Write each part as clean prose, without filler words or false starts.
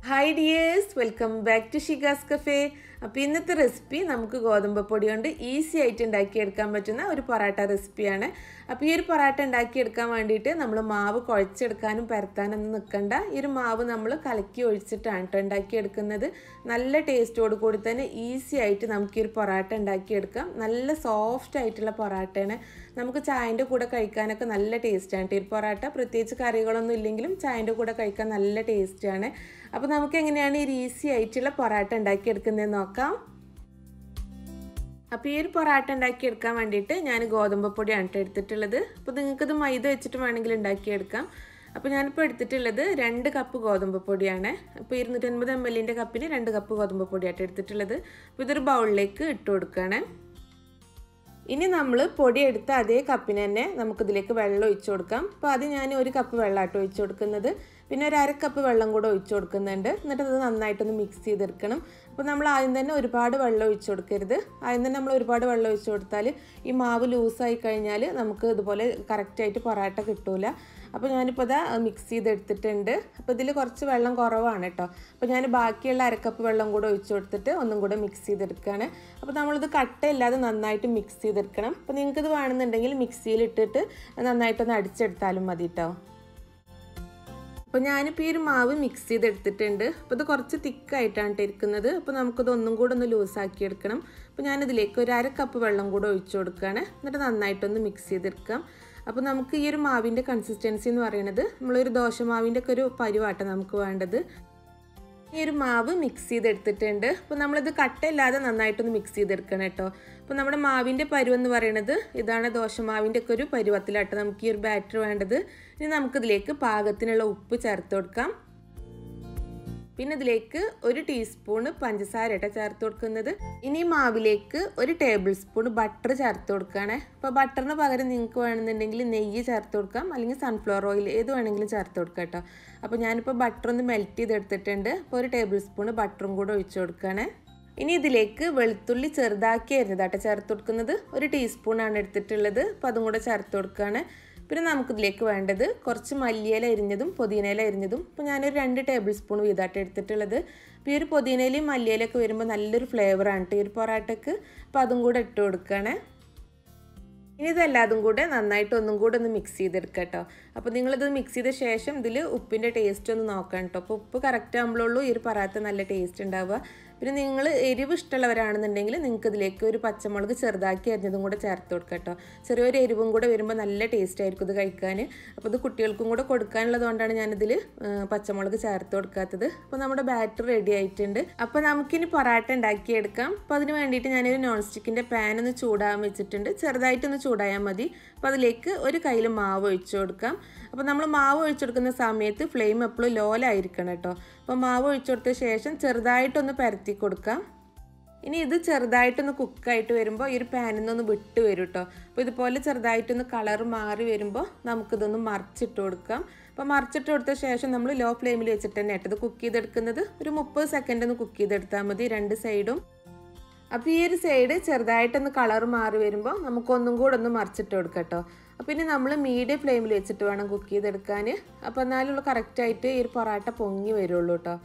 Hi dears, welcome back to Shikascafe. അപ്പോൾ ഇന്നത്തെ recipe നമുക്ക് ഗോതമ്പ് പൊടി കൊണ്ട് ഈസി ആയിട്ട് ഉണ്ടാക്കി എടുക്കാൻ പറ്റുന്ന ഒരു പൊറാട്ട റെസിപ്പിയാണ്. അപ്പോൾ ഈ ഒരു പൊറാട്ട ഉണ്ടാക്കി എടുക്കാൻ വേണ്ടിയിട്ട് നമ്മൾ മാവ് കുഴച്ചെടുക്കാനും പരത്താനൊന്നും നിൽക്കണ്ട. ഈ ഒരു മാവ് നമ്മൾ കലക്കി ഒഴിച്ചിട്ടാണ് ട്ടോ ഉണ്ടാക്കി എടുക്കുന്നത്. നല്ല ടേസ്റ്റോട് കൂടി തന്നെ ഈസി ആയിട്ട് നമുക്ക് ഈ ഒരു പൊറാട്ട ഉണ്ടാക്കി എടുക്കാം. നല്ല സോഫ്റ്റ് ആയിട്ടുള്ള പൊറാട്ടയാണ്. നമുക്ക് ചായൻ്റെ കൂടെ കഴിക്കാനൊക്കെ നല്ല ടേസ്റ്റാണ് ഈ ഒരു പൊറാട്ട. പ്രത്യേകിച്ച് കറികളൊന്നും ഇല്ലെങ്കിലും ചായൻ്റെ കൂടെ കഴിക്കാൻ നല്ല ടേസ്റ്റാണ്. അപ്പോൾ നമുക്ക് എങ്ങനെയാണ് ഈ ഈസി ആയിട്ടുള്ള പൊറാട്ട ഉണ്ടാക്കി എടുക്കുന്നതെന്ന് നോക്കാം. അപ്പോൾ ഈ ഒരു പൊറാട്ട ഉണ്ടാക്കി എടുക്കാൻ വേണ്ടിയിട്ട് ഞാൻ ഗോതമ്പ് പൊടിയാണ് എടുത്തിട്ടുള്ളത്. അപ്പോൾ നിങ്ങൾക്കിത് മൈദ വെച്ചിട്ട് വേണമെങ്കിൽ ഉണ്ടാക്കിയെടുക്കാം. അപ്പോൾ ഞാനിപ്പോൾ എടുത്തിട്ടുള്ളത് 2 കപ്പ് ഗോതമ്പ് പൊടിയാണ്. അപ്പോൾ 250 ml കപ്പിന് 2 കപ്പ് ഗോതമ്പ് പൊടിയായിട്ട് എടുത്തിട്ടുള്ളത്. അപ്പോൾ ഇതൊരു ബൗളിലേക്ക് ഇട്ട് കൊടുക്കുകയാണ്. ഇനി നമ്മൾ പൊടി എടുത്ത അതേ കപ്പിന് തന്നെ നമുക്കിതിലേക്ക് വെള്ളം ഒഴിച്ചു കൊടുക്കാം. അപ്പോൾ അത് ഞാൻ 1 കപ്പ് വെള്ളമായിട്ട് ഒഴിച്ചു കൊടുക്കുന്നത്. പിന്നെ ഒരു 1/2 കപ്പ് വെള്ളം കൂടെ ഒഴിച്ചു കൊടുക്കുന്നുണ്ട്. എന്നിട്ട് അത് നന്നായിട്ടൊന്ന് മിക്സ് ചെയ്തെടുക്കണം. അപ്പോൾ നമ്മൾ ആദ്യം തന്നെ ഒരുപാട് വെള്ളം ഒഴിച്ചു കൊടുക്കരുത്. ആദ്യം തന്നെ നമ്മൾ ഒരുപാട് വെള്ളം ഒഴിച്ചു കൊടുത്താൽ ഈ മാവ് ലൂസായി കഴിഞ്ഞാൽ നമുക്ക് ഇതുപോലെ കറക്റ്റായിട്ട് പൊറാട്ട കിട്ടൂല. അപ്പോൾ ഞാനിപ്പോൾ ഇതാ മിക്സ് ചെയ്തെടുത്തിട്ടുണ്ട്. അപ്പോൾ ഇതിൽ കുറച്ച് വെള്ളം കുറവാണ് കേട്ടോ. അപ്പോൾ ഞാൻ ബാക്കിയുള്ള 1/2 കപ്പ് വെള്ളം കൂടെ ഒഴിച്ചു കൊടുത്തിട്ട് ഒന്നും കൂടെ മിക്സ് ചെയ്തെടുക്കുകയാണ്. അപ്പോൾ നമ്മളിത് കട്ടയില്ലാതെ നന്നായിട്ട് മിക്സ് ചെയ്തെടുക്കണം. അപ്പോൾ നിങ്ങൾക്കിത് വേണമെന്നുണ്ടെങ്കിൽ മിക്സിയിൽ ഇട്ടിട്ട് നന്നായിട്ടൊന്ന് അടിച്ചെടുത്താലും മതി കേട്ടോ. അപ്പോൾ ഞാനിപ്പോൾ ഈ ഒരു മാവ് മിക്സ് ചെയ്തെടുത്തിട്ടുണ്ട്. അപ്പോൾ ഇത് കുറച്ച് തിക്കായിട്ടാണ് ഇരിക്കുന്നത്. അപ്പോൾ നമുക്കിത് ഒന്നും കൂടെ ഒന്ന് ലൂസാക്കി എടുക്കണം. അപ്പോൾ ഞാനിതിലേക്ക് ഒരു 1/2 കപ്പ് വെള്ളം കൂടെ ഒഴിച്ചു കൊടുക്കുകയാണ്. എന്നിട്ട് നന്നായിട്ടൊന്ന് മിക്സ് ചെയ്തെടുക്കാം. അപ്പോൾ നമുക്ക് ഈ ഒരു മാവിൻ്റെ കൺസിസ്റ്റൻസി എന്ന് പറയുന്നത് നമ്മളൊരു ദോശമാവിൻ്റെ ഒക്കെ ഒരു പരുവാട്ട നമുക്ക് വേണ്ടത്. ഈ ഒരു മാവ് മിക്സ് ചെയ്തെടുത്തിട്ടുണ്ട്. അപ്പോൾ നമ്മളിത് കട്ടയില്ലാതെ നന്നായിട്ടൊന്ന് മിക്സ് ചെയ്തെടുക്കണം കേട്ടോ. അപ്പോൾ നമ്മുടെ മാവിൻ്റെ പരുവെന്ന് പറയുന്നത് ഇതാണ്, ദോശമാവിൻ്റെ ഒക്കെ ഒരു പരുവത്തിലാട്ടോ നമുക്ക് ഈ ഒരു ബാറ്റർ വേണ്ടത്. ഇനി നമുക്കിതിലേക്ക് പാകത്തിനുള്ള ഉപ്പ് ചേർത്ത് കൊടുക്കാം. പിന്നെ ഇതിലേക്ക് 1 ടീസ്പൂണ് പഞ്ചസാരയായിട്ട് ചേർത്ത് കൊടുക്കുന്നത്. ഇനി മാവിലേക്ക് 1 ടേബിൾ സ്പൂൺ ബട്ടർ ചേർത്ത് കൊടുക്കുകയാണ്. അപ്പോൾ ബട്ടറിന് പകരം നിങ്ങൾക്ക് വേണമെന്നുണ്ടെങ്കിൽ നെയ്യ് ചേർത്ത് കൊടുക്കാം, അല്ലെങ്കിൽ സൺഫ്ലവർ ഓയിൽ ഏത് വേണമെങ്കിലും ചേർത്ത് കൊടുക്കാം കേട്ടോ. അപ്പോൾ ഞാനിപ്പോൾ ബട്ടർ ഒന്ന് മെൽറ്റ് ചെയ്തെടുത്തിട്ടുണ്ട്. അപ്പോൾ 1 ടേബിൾ സ്പൂൺ ബട്ടറും കൂടെ ഒഴിച്ചു കൊടുക്കുകയാണ്. ഇനി ഇതിലേക്ക് വെളുത്തുള്ളി ചെറുതാക്കി അരിഞ്ഞതാട്ടോ ചേർത്ത് കൊടുക്കുന്നത്. 1 ടീസ്പൂണാണ് എടുത്തിട്ടുള്ളത്. അപ്പോൾ അതും കൂടെ ചേർത്ത് കൊടുക്കുകയാണ്. പിന്നെ നമുക്കിതിലേക്ക് വേണ്ടത് കുറച്ച് മല്ലിയില അരിഞ്ഞതും പുതിനയില അരിഞ്ഞതും. അപ്പോൾ ഞാനൊരു 2 ടേബിൾ സ്പൂൺ വീതമായിട്ട് എടുത്തിട്ടുള്ളത്. അപ്പോൾ ഈ ഒരു പുതിനയിലയും മല്ലിയിലൊക്കെ വരുമ്പോൾ നല്ലൊരു ഫ്ലേവറാണ് ഈ ഒരു പൊറാട്ടയ്ക്ക്. അപ്പോൾ അതും കൂടെ ഇട്ട് കൊടുക്കുകയാണ്. ഇനി ഇതെല്ലാതും കൂടെ നന്നായിട്ട് ഒന്നും കൂടെ ഒന്ന് മിക്സ് ചെയ്തെടുക്കുക കേട്ടോ. അപ്പോൾ നിങ്ങളിത് മിക്സ് ചെയ്ത ശേഷം ഇതിൽ ഉപ്പിൻ്റെ ടേസ്റ്റ് ഒന്ന് നോക്കണം കേട്ടോ. അപ്പോൾ ഉപ്പ് കറക്റ്റ് ആകുമ്പോഴുള്ളൂ ഈ ഒരു പറാത്ത നല്ല ടേസ്റ്റ് ഉണ്ടാവുക. പിന്നെ നിങ്ങൾ എരിവ് ഇഷ്ടമുള്ളവരാണെന്നുണ്ടെങ്കിൽ നിങ്ങൾക്ക് ഇതിലേക്ക് ഒരു പച്ചമുളക് ചെറുതാക്കി അരിഞ്ഞതും കൂടെ ചേർത്ത് കൊടുക്കുക കേട്ടോ. ചെറിയൊരു എരിവും കൂടെ വരുമ്പോൾ നല്ല ടേസ്റ്റ് ആയിരിക്കും ഇത് കഴിക്കാൻ. അപ്പോൾ ഇത് കുട്ടികൾക്കും കൂടെ കൊടുക്കാനുള്ളത് കൊണ്ടാണ് ഞാനിതിൽ പച്ചമുളക് ചേർത്ത് കൊടുക്കാത്തത്. അപ്പോൾ നമ്മുടെ ബാറ്റർ റെഡി ആയിട്ടുണ്ട്. അപ്പോൾ നമുക്കിനി പൊറാട്ട ഉണ്ടാക്കിയെടുക്കാം. അപ്പോൾ അതിന് വേണ്ടിയിട്ട് ഞാനൊരു നോൺ സ്റ്റിക്കിൻ്റെ പാൻ ഒന്ന് ചൂടാൻ വെച്ചിട്ടുണ്ട്. ചെറുതായിട്ടൊന്ന് ചൂടായാൽ മതി. അപ്പോൾ അതിലേക്ക് ഒരു കയ്യിൽ മാവ് ഒഴിച്ചു കൊടുക്കാം. അപ്പോൾ നമ്മൾ മാവ് ഒഴിച്ചു കൊടുക്കുന്ന സമയത്ത് ഫ്ലെയിം എപ്പോഴും ലോലായിരിക്കണം കേട്ടോ. അപ്പോൾ മാവ് ഒഴിച്ചു കൊടുത്ത ശേഷം ചെറുതായിട്ടൊന്ന് പരത്തി കൊടുക്കാം. ഇനി ഇത് ചെറുതായിട്ടൊന്ന് കുക്കായിട്ട് വരുമ്പോൾ ഈ ഒരു പാനിൽ നിന്നൊന്ന് വിട്ട് വരും കേട്ടോ. അപ്പോൾ ഇതുപോലെ ചെറുതായിട്ടൊന്ന് കളർ മാറി വരുമ്പോൾ നമുക്കിതൊന്ന് മറിച്ചിട്ട് കൊടുക്കാം. അപ്പോൾ മറിച്ചിട്ട് കൊടുത്ത ശേഷം നമ്മൾ ലോ ഫ്ലെയിമിൽ വെച്ചിട്ട് തന്നെ ഇത് കുക്ക് ചെയ്തെടുക്കുന്നത്. ഒരു 30 സെക്കൻഡ് ഒന്ന് കുക്ക് ചെയ്തെടുത്താൽ മതി 2 സൈഡും. അപ്പോൾ ഈ ഒരു സൈഡ് ചെറുതായിട്ടൊന്ന് കളർ മാറി വരുമ്പോൾ നമുക്കൊന്നും കൂടെ ഒന്ന് മറിച്ചിട്ട് കൊടുക്കാം കേട്ടോ. അപ്പോൾ ഇനി നമ്മൾ മീഡിയം ഫ്ലെയിമിൽ വെച്ചിട്ട് വേണം കുക്ക് ചെയ്തെടുക്കാൻ. അപ്പോൾ എന്നാലുള്ള കറക്റ്റായിട്ട് ഈ ഒരു പൊറാട്ട പൊങ്ങി വരുള്ളൂ കേട്ടോ.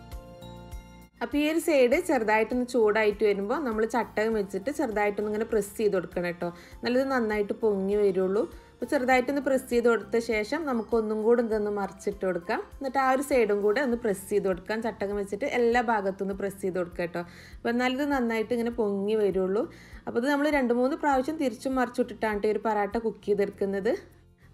അപ്പോൾ ഈ ഒരു സൈഡ് ചെറുതായിട്ടൊന്ന് ചൂടായിട്ട് വരുമ്പോൾ നമ്മൾ ചട്ടകം വെച്ചിട്ട് ചെറുതായിട്ടൊന്ന് ഇങ്ങനെ പ്രസ് ചെയ്ത് കൊടുക്കണം കേട്ടോ. നല്ലത് നന്നായിട്ട് പൊങ്ങി വരുള്ളൂ. അപ്പോൾ ചെറുതായിട്ടൊന്ന് പ്രസ് ചെയ്ത് കൊടുത്ത ശേഷം നമുക്കൊന്നും കൂടെ ഇതൊന്ന് മറിച്ചിട്ട് കൊടുക്കാം. എന്നിട്ട് ആ ഒരു സൈഡും കൂടെ ഒന്ന് പ്രസ് ചെയ്ത് കൊടുക്കാം. ചട്ടകം വെച്ചിട്ട് എല്ലാ ഭാഗത്തും ഒന്ന് പ്രസ് ചെയ്ത് കൊടുക്കാം കേട്ടോ. അപ്പോൾ എന്നാലിത് നന്നായിട്ട് ഇങ്ങനെ പൊങ്ങി വരുള്ളൂ. അപ്പോൾ ഇത് നമ്മൾ 2-3 പ്രാവശ്യം തിരിച്ചും മറിച്ചിട്ടിട്ടാണ് ഈ ഒരു പൊറാട്ട കുക്ക് ചെയ്തെടുക്കുന്നത്.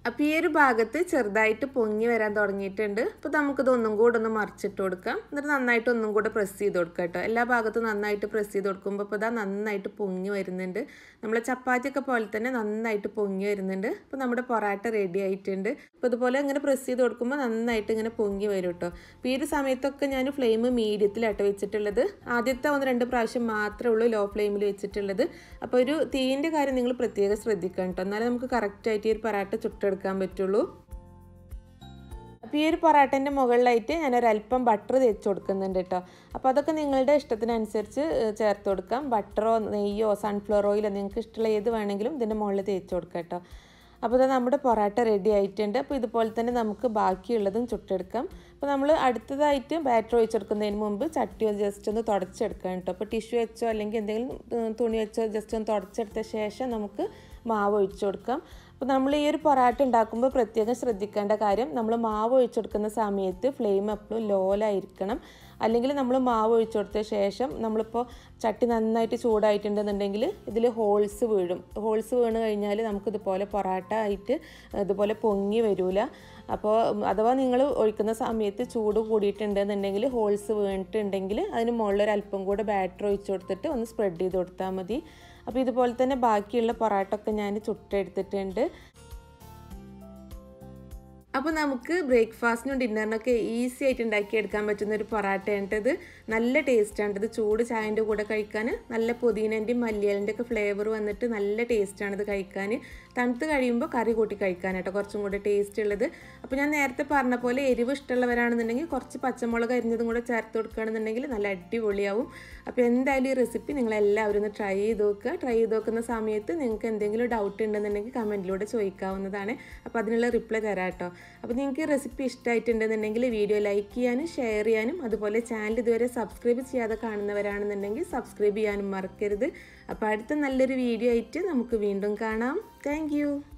അപ്പോൾ ഈ ഒരു ഭാഗത്ത് ചെറുതായിട്ട് പൊങ്ങി വരാൻ തുടങ്ങിയിട്ടുണ്ട്. അപ്പോൾ നമുക്കിത് ഒന്നും കൂടെ ഒന്ന് മറിച്ചിട്ട് കൊടുക്കാം. എന്നിട്ട് നന്നായിട്ട് ഒന്നും കൂടെ പ്രസ് ചെയ്ത് കൊടുക്കാം കേട്ടോ. എല്ലാ ഭാഗത്തും നന്നായിട്ട് പ്രസ് ചെയ്ത് കൊടുക്കുമ്പോൾ ഇപ്പോൾ ഇതാ നന്നായിട്ട് പൊങ്ങി വരുന്നുണ്ട്. നമ്മളെ ചപ്പാത്തിയൊക്കെ പോലെ തന്നെ നന്നായിട്ട് പൊങ്ങി വരുന്നുണ്ട്. അപ്പോൾ നമ്മുടെ പൊറാട്ട റെഡി ആയിട്ടുണ്ട്. അപ്പോൾ ഇതുപോലെ ഇങ്ങനെ പ്രസ് ചെയ്ത് കൊടുക്കുമ്പോൾ നന്നായിട്ട് ഇങ്ങനെ പൊങ്ങി വരും കേട്ടോ. അപ്പോൾ ഈ ഒരു സമയത്തൊക്കെ ഞാൻ ഫ്ലെയിം മീഡിയത്തിലായിട്ട് വെച്ചിട്ടുള്ളത്. ആദ്യത്തെ 1-2 പ്രാവശ്യം മാത്രമേ ഉള്ളൂ ലോ ഫ്ലെയിമിൽ വെച്ചിട്ടുള്ളത്. അപ്പോൾ ഒരു തീൻ്റെ കാര്യം നിങ്ങൾ പ്രത്യേകം ശ്രദ്ധിക്കണം കേട്ടോ. എന്നാലും നമുക്ക് കറക്റ്റായിട്ട് ഈ ഒരു പൊറാട്ട ചുട്ടെടുക്കാൻ പറ്റുള്ളൂ. അപ്പോൾ ഈ ഒരു പൊറാട്ടേൻ്റെ മുകളിലായിട്ട് ഞാനൊരല്പം ബട്ടർ തേച്ച് കൊടുക്കുന്നുണ്ട് കേട്ടോ. അപ്പോൾ അതൊക്കെ നിങ്ങളുടെ ഇഷ്ടത്തിനനുസരിച്ച് ചേർത്ത് കൊടുക്കാം. ബട്ടറോ നെയ്യോ സൺഫ്ലവർ ഓയിലോ നിങ്ങൾക്ക് ഇഷ്ടമുള്ള ഏത് വേണമെങ്കിലും ഇതിൻ്റെ മുകളിൽ തേച്ച് കൊടുക്കാം കേട്ടോ. അപ്പോൾ നമ്മുടെ പൊറാട്ട റെഡി ആയിട്ടുണ്ട്. അപ്പോൾ ഇതുപോലെ തന്നെ നമുക്ക് ബാക്കിയുള്ളതും ചുട്ടെടുക്കാം. അപ്പോൾ നമ്മൾ അടുത്തതായിട്ട് ബാറ്റർ ഒഴിച്ചെടുക്കുന്നതിന് മുമ്പ് ചട്ടി ജസ്റ്റ് ഒന്ന് തുടച്ചെടുക്കണം കേട്ടോ. അപ്പോൾ ടിഷ്യൂ വെച്ചോ അല്ലെങ്കിൽ എന്തെങ്കിലും തുണി വെച്ചോ ജസ്റ്റ് ഒന്ന് തുടച്ചെടുത്ത ശേഷം നമുക്ക് മാവ് ഒഴിച്ചു കൊടുക്കാം. അപ്പോൾ നമ്മൾ ഈ ഒരു പൊറാട്ട ഉണ്ടാക്കുമ്പോൾ പ്രത്യേകം ശ്രദ്ധിക്കേണ്ട കാര്യം, നമ്മൾ മാവ് ഒഴിച്ചു കൊടുക്കുന്ന സമയത്ത് ഫ്ലെയിം എപ്പോഴും ലോയിലായിരിക്കണം. അല്ലെങ്കിൽ നമ്മൾ മാവ് ഒഴിച്ചു കൊടുത്ത ശേഷം നമ്മളിപ്പോൾ ചട്ടി നന്നായിട്ട് ചൂടായിട്ടുണ്ടെന്നുണ്ടെങ്കിൽ ഇതിൽ ഹോൾസ് വീഴും. ഹോൾസ് വീണ് കഴിഞ്ഞാൽ നമുക്കിതുപോലെ പൊറാട്ട ആയിട്ട് ഇതുപോലെ പൊങ്ങി വരില്ല. അപ്പോൾ അഥവാ നിങ്ങൾ ഒഴിക്കുന്ന സമയത്ത് ചൂട് കൂടിയിട്ടുണ്ടെന്നുണ്ടെങ്കിൽ ഹോൾസ് വീണിട്ടുണ്ടെങ്കിൽ അതിന് മുകളിൽ അല്പം കൂടെ ബാറ്റർ ഒഴിച്ചു കൊടുത്തിട്ട് ഒന്ന് സ്പ്രെഡ് ചെയ്ത് കൊടുത്താൽ മതി. അപ്പോൾ ഇതുപോലെ തന്നെ ബാക്കിയുള്ള പൊറാട്ട ഒക്കെ ഞാൻ ചുട്ടെടുത്തിട്ടുണ്ട്. അപ്പോൾ നമുക്ക് ബ്രേക്ക്ഫാസ്റ്റിനും ഡിന്നറിനൊക്കെ ഈസി ആയിട്ട് ഉണ്ടാക്കിയെടുക്കാൻ പറ്റുന്ന ഒരു പൊറാട്ടയാണ് ഇത്. നല്ല ടേസ്റ്റാണ് ഇത്. ചൂട് ചായൻ്റെ കൂടെ കഴിക്കാൻ നല്ല പുതിനേൻ്റെയും മല്ലിയിലിൻ്റെ ഒക്കെ ഫ്ലേവർ വന്നിട്ട് നല്ല ടേസ്റ്റാണ് ഇത് കഴിക്കാൻ. തണുത്ത് കഴിയുമ്പോൾ കറി കൂട്ടി കഴിക്കാനായിട്ടോ കുറച്ചും കൂടെ ടേസ്റ്റ് ഉള്ളത്. അപ്പോൾ ഞാൻ നേരത്തെ പറഞ്ഞ പോലെ എരിവ് ഇഷ്ടമുള്ളവരാണെന്നുണ്ടെങ്കിൽ കുറച്ച് പച്ചമുളക് അരിഞ്ഞതും കൂടെ ചേർത്ത് കൊടുക്കുകയാണെന്നുണ്ടെങ്കിൽ നല്ല അടിപൊളിയാവും. അപ്പോൾ എന്തായാലും ഈ റെസിപ്പി നിങ്ങളെല്ലാവരും ഒന്ന് ട്രൈ ചെയ്ത് നോക്കുക. ട്രൈ ചെയ്ത് നോക്കുന്ന സമയത്ത് നിങ്ങൾക്ക് എന്തെങ്കിലും ഡൗട്ട് ഉണ്ടെന്നുണ്ടെങ്കിൽ കമൻറ്റിലൂടെ ചോദിക്കാവുന്നതാണ്. അപ്പോൾ അതിനുള്ള റിപ്ലൈ തരാം കേട്ടോ. അപ്പോൾ നിങ്ങൾക്ക് ഈ റെസിപ്പി ഇഷ്ടമായിട്ടുണ്ടെന്നുണ്ടെങ്കിൽ വീഡിയോ ലൈക്ക് ചെയ്യാനും ഷെയർ ചെയ്യാനും അതുപോലെ ചാനൽ ഇതുവരെ സബ്സ്ക്രൈബ് ചെയ്യാതെ കാണുന്നവരാണെന്നുണ്ടെങ്കിൽ സബ്സ്ക്രൈബ് ചെയ്യാനും മറക്കരുത്. അപ്പോൾ അടുത്ത നല്ലൊരു വീഡിയോ ആയിട്ട് നമുക്ക് വീണ്ടും കാണാം. താങ്ക്